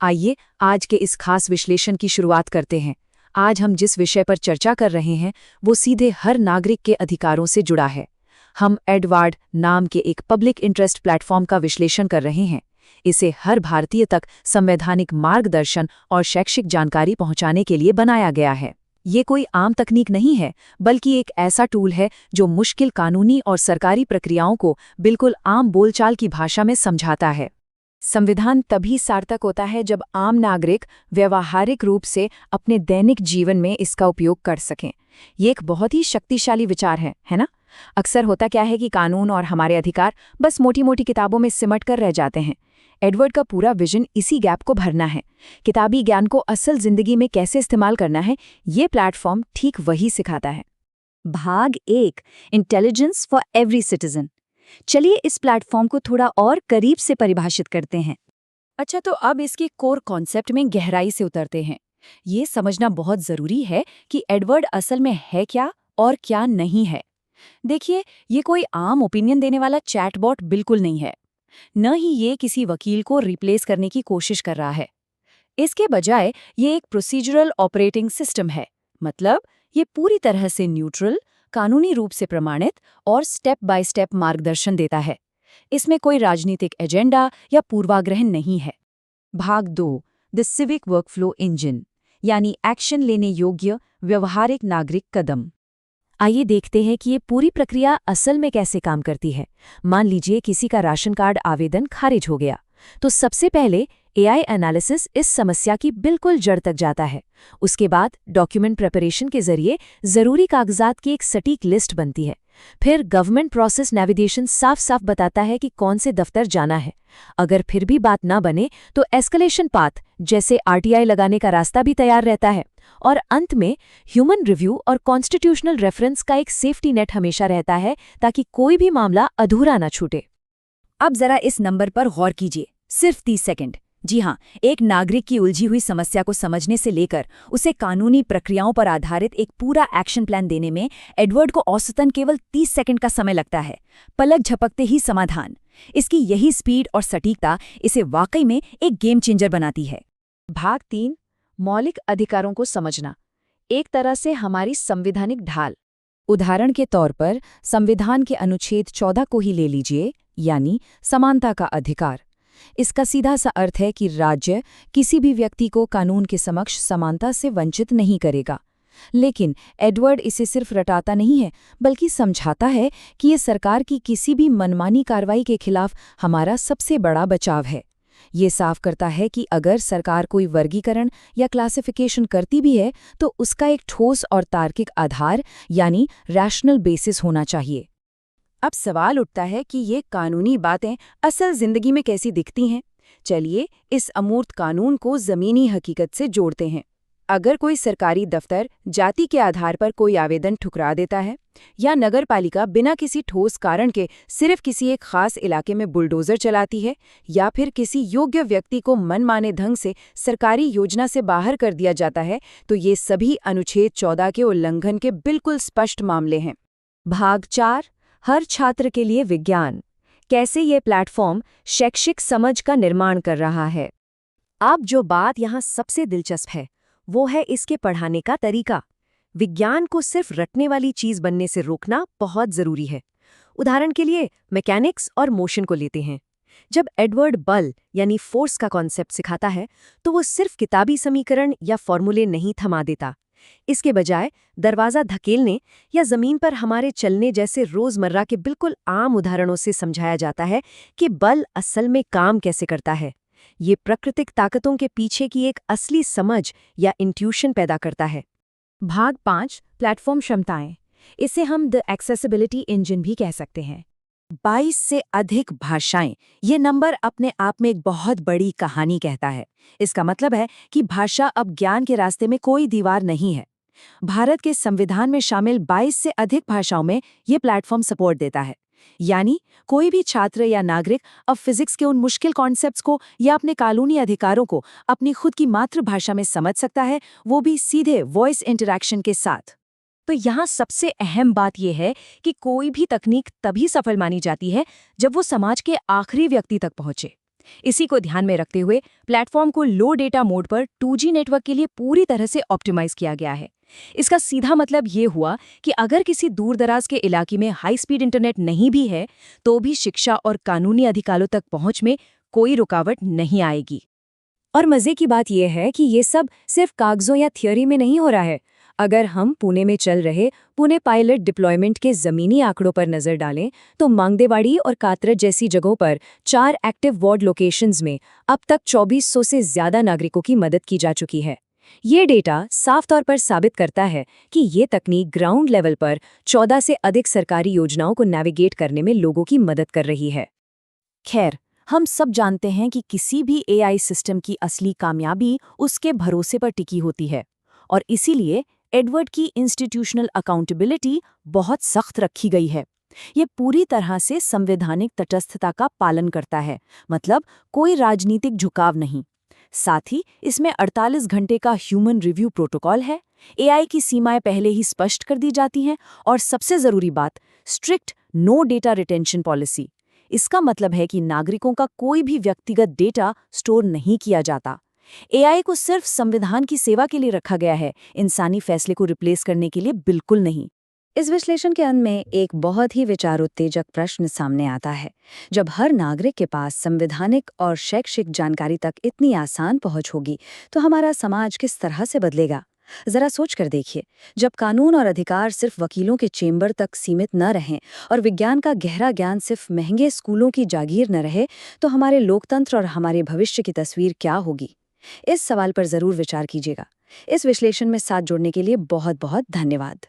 आइए आज के इस खास विश्लेषण की शुरुआत करते हैं। आज हम जिस विषय पर चर्चा कर रहे हैं वो सीधे हर नागरिक के अधिकारों से जुड़ा है। हम एडवर्ड नाम के एक पब्लिक इंटरेस्ट प्लेटफॉर्म का विश्लेषण कर रहे हैं। इसे हर भारतीय तक संवैधानिक मार्गदर्शन और शैक्षिक जानकारी पहुंचाने के लिए बनाया गया है। ये कोई आम तकनीक नहीं है, बल्कि एक ऐसा टूल है जो मुश्किल कानूनी और सरकारी प्रक्रियाओं को बिल्कुल आम बोलचाल की भाषा में समझाता है। संविधान तभी सार्थक होता है जब आम नागरिक व्यावहारिक रूप से अपने दैनिक जीवन में इसका उपयोग कर सकें। ये एक बहुत ही शक्तिशाली विचार है ना? अक्सर होता क्या है कि कानून और हमारे अधिकार बस मोटी मोटी किताबों में सिमट कर रह जाते हैं। एडवर्ड का पूरा विजन इसी गैप को भरना है। किताबी ज्ञान को असल जिंदगी में कैसे इस्तेमाल करना है, ये प्लेटफॉर्म ठीक वही सिखाता है। भाग 1, इंटेलिजेंस फॉर एवरी सिटीजन। चलिए इस प्लेटफॉर्म को थोड़ा और करीब से परिभाषित करते हैं। अच्छा, तो अब इसके कोर कॉन्सेप्ट में गहराई से उतरते हैं। ये समझना बहुत जरूरी है कि एडवर्ड असल में है क्या और क्या नहीं है। देखिए, ये कोई आम ओपिनियन देने वाला चैटबॉट बिल्कुल नहीं है। न ही ये किसी वकील को रिप्लेस करने की कोशिश कर रहा है। इसके बजाय ये एक प्रोसीजरल ऑपरेटिंग सिस्टम है। मतलब ये पूरी तरह से न्यूट्रल, कानूनी रूप से प्रमाणित और स्टेप बाय स्टेप मार्गदर्शन देता है। इसमें कोई राजनीतिक एजेंडा या पूर्वाग्रह नहीं है। भाग 2, द सिविक वर्कफ्लो इंजन, यानी एक्शन लेने योग्य व्यवहारिक नागरिक कदम। आइए देखते हैं कि ये पूरी प्रक्रिया असल में कैसे काम करती है। मान लीजिए किसी का राशन कार्ड आवेदन खारिज हो गया, तो सबसे पहले एआई एनालिसिस इस समस्या की बिल्कुल जड़ तक जाता है। उसके बाद डॉक्यूमेंट प्रिपरेशन के जरिए जरूरी कागजात की एक सटीक लिस्ट बनती है। फिर गवर्नमेंट प्रोसेस नेविगेशन साफ साफ बताता है कि कौन से दफ्तर जाना है। अगर फिर भी बात ना बने तो एस्केलेशन पाथ जैसे आरटीआई लगाने का रास्ता भी तैयार रहता है। और अंत में ह्यूमन रिव्यू और कॉन्स्टिट्यूशनल रेफरेंस का एक सेफ्टी नेट हमेशा रहता है, ताकि कोई भी मामला अधूरा ना छूटे। अब जरा इस नंबर पर गौर कीजिए, सिर्फ 30 सेकंड। जी हाँ, एक नागरिक की उलझी हुई समस्या को समझने से लेकर उसे कानूनी प्रक्रियाओं पर आधारित एक पूरा एक्शन प्लान देने में एडवर्ड को औसतन केवल 30 सेकंड का समय लगता है। पलक झपकते ही समाधान। इसकी यही स्पीड और सटीकता इसे वाकई में एक गेम चेंजर बनाती है। भाग 3, मौलिक अधिकारों को समझना, एक तरह से हमारी संवैधानिक ढाल। उदाहरण के तौर पर संविधान के अनुच्छेद 14 को ही ले लीजिए, यानी समानता का अधिकार। इसका सीधा सा अर्थ है कि राज्य किसी भी व्यक्ति को कानून के समक्ष समानता से वंचित नहीं करेगा। लेकिन एडवर्ड इसे सिर्फ रटाता नहीं है, बल्कि समझाता है कि ये सरकार की किसी भी मनमानी कार्रवाई के खिलाफ हमारा सबसे बड़ा बचाव है। ये साफ करता है कि अगर सरकार कोई वर्गीकरण या क्लासिफिकेशन करती भी है तो उसका एक ठोस और तार्किक आधार यानी रैशनल बेसिस होना चाहिए। अब सवाल उठता है कि ये कानूनी बातें असल जिंदगी में कैसी दिखती हैं। चलिए इस अमूर्त कानून को जमीनी हकीकत से जोड़ते हैं। अगर कोई सरकारी दफ्तर जाति के आधार पर कोई आवेदन ठुकरा देता है, या नगरपालिका बिना किसी ठोस कारण के सिर्फ किसी एक खास इलाके में बुलडोजर चलाती है, या फिर किसी योग्य व्यक्ति को मनमाने ढंग से सरकारी योजना से बाहर कर दिया जाता है, तो ये सभी अनुच्छेद 14 के उल्लंघन के बिल्कुल स्पष्ट मामले हैं। भाग 4, हर छात्र के लिए विज्ञान, कैसे ये प्लेटफॉर्म शैक्षिक समझ का निर्माण कर रहा है। अब जो बात यहाँ सबसे दिलचस्प है वो है इसके पढ़ाने का तरीका। विज्ञान को सिर्फ रटने वाली चीज बनने से रोकना बहुत जरूरी है। उदाहरण के लिए मैकेनिक्स और मोशन को लेते हैं। जब एडवर्ड बल यानी फोर्स का कॉन्सेप्ट सिखाता है तो वो सिर्फ किताबी समीकरण या फॉर्मूले नहीं थमा देता। इसके बजाय दरवाजा धकेलने या जमीन पर हमारे चलने जैसे रोजमर्रा के बिल्कुल आम उदाहरणों से समझाया जाता है कि बल असल में काम कैसे करता है। ये प्राकृतिक ताकतों के पीछे की एक असली समझ या इंट्यूशन पैदा करता है। भाग 5, प्लेटफॉर्म क्षमताएं, इसे हम द एक्सेसिबिलिटी इंजन भी कह सकते हैं। 22 से अधिक भाषाएं, ये नंबर अपने आप में एक बहुत बड़ी कहानी कहता है। इसका मतलब है कि भाषा अब ज्ञान के रास्ते में कोई दीवार नहीं है। भारत के संविधान में शामिल 22 से अधिक भाषाओं में ये प्लेटफॉर्म सपोर्ट देता है। यानी कोई भी छात्र या नागरिक अब फिजिक्स के उन मुश्किल कॉन्सेप्ट्स को या अपने कानूनी अधिकारों को अपनी खुद की मातृभाषा में समझ सकता है, वो भी सीधे वॉइस इंटरैक्शन के साथ। तो यहाँ सबसे अहम बात यह है कि कोई भी तकनीक तभी सफल मानी जाती है जब वो समाज के आखिरी व्यक्ति तक पहुंचे। इसी को ध्यान में रखते हुए प्लेटफॉर्म को लो डेटा मोड पर 2G नेटवर्क के लिए पूरी तरह से ऑप्टिमाइज किया गया है। इसका सीधा मतलब ये हुआ कि अगर किसी दूर-दराज के इलाके में हाई स्पीड इंटरनेट नहीं भी है, तो भी शिक्षा और कानूनी अधिकारों तक पहुंच में कोई रुकावट नहीं आएगी। और मजे की बात यह है कि ये सब सिर्फ कागजों या थियोरी में नहीं हो रहा है। अगर हम पुणे में चल रहे पुणे पायलट डिप्लॉयमेंट के ज़मीनी आंकड़ों पर नज़र डालें तो मांगदेवाड़ी और कात्रज जैसी जगहों पर 4 एक्टिव वार्ड लोकेशंस में अब तक 2400 से ज़्यादा नागरिकों की मदद की जा चुकी है। ये डेटा साफ तौर पर साबित करता है कि ये तकनीक ग्राउंड लेवल पर 14 से अधिक सरकारी योजनाओं को नेविगेट करने में लोगों की मदद कर रही है। खैर, हम सब जानते हैं कि किसी भी AI सिस्टम की असली कामयाबी उसके भरोसे पर टिकी होती है, और इसीलिए एडवर्ड की इंस्टीट्यूशनल अकाउंटेबिलिटी बहुत सख्त रखी गई है। ये पूरी तरह से संवैधानिक तटस्थता का पालन करता है, मतलब कोई राजनीतिक झुकाव नहीं। साथ ही इसमें 48 घंटे का ह्यूमन रिव्यू प्रोटोकॉल है, AI की सीमाएं पहले ही स्पष्ट कर दी जाती हैं, और सबसे ज़रूरी बात, strict no data retention policy. इसका मतलब है कि नागरिकों का कोई भी व्यक्तिगत डेटा स्टोर नहीं किया जाता। AI को सिर्फ संविधान की सेवा के लिए रखा गया है, इंसानी फैसले को रिप्लेस करने के लिए बिल्कुल नहीं। इस विश्लेषण के अंत में एक बहुत ही विचारोत्तेजक प्रश्न सामने आता है। जब हर नागरिक के पास संवैधानिक और शैक्षिक जानकारी तक इतनी आसान पहुंच होगी, तो हमारा समाज किस तरह से बदलेगा? जरा सोच कर देखिए, जब कानून और अधिकार सिर्फ वकीलों के चेंबर तक सीमित न रहें और विज्ञान का गहरा ज्ञान सिर्फ महंगे स्कूलों की जागीर न रहे, तो हमारे लोकतंत्र और हमारे भविष्य की तस्वीर क्या होगी? इस सवाल पर जरूर विचार कीजिएगा। इस विश्लेषण में साथ जुड़ने के लिए बहुत बहुत धन्यवाद।